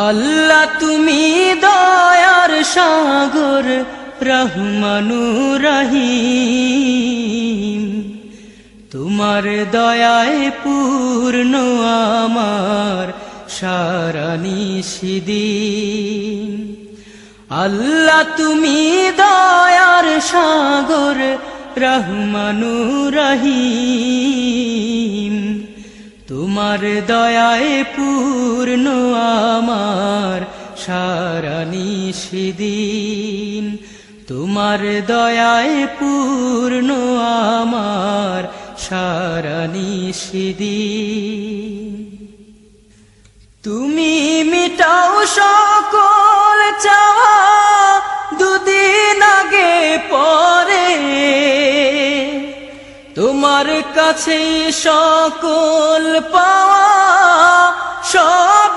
আল্লাহ তুমি দয়ার সাগর রহমানুর রহিম, তোমার দয়ায় পূর্ণ আমার সারা নিশিদিন। আল্লাহ তুমি দয়ার সাগর রহমানুর রহিম, তোমার দয়ায় পূর্ণ আমার সারা নিশিদিন। তোমার দয়ায় পূর্ণ আমার সারা নিশিদিন। তুমি মিটাও সকল চাওয়া দুদিন আগে পরে, তোমার কাছে সকল পাওয়া সব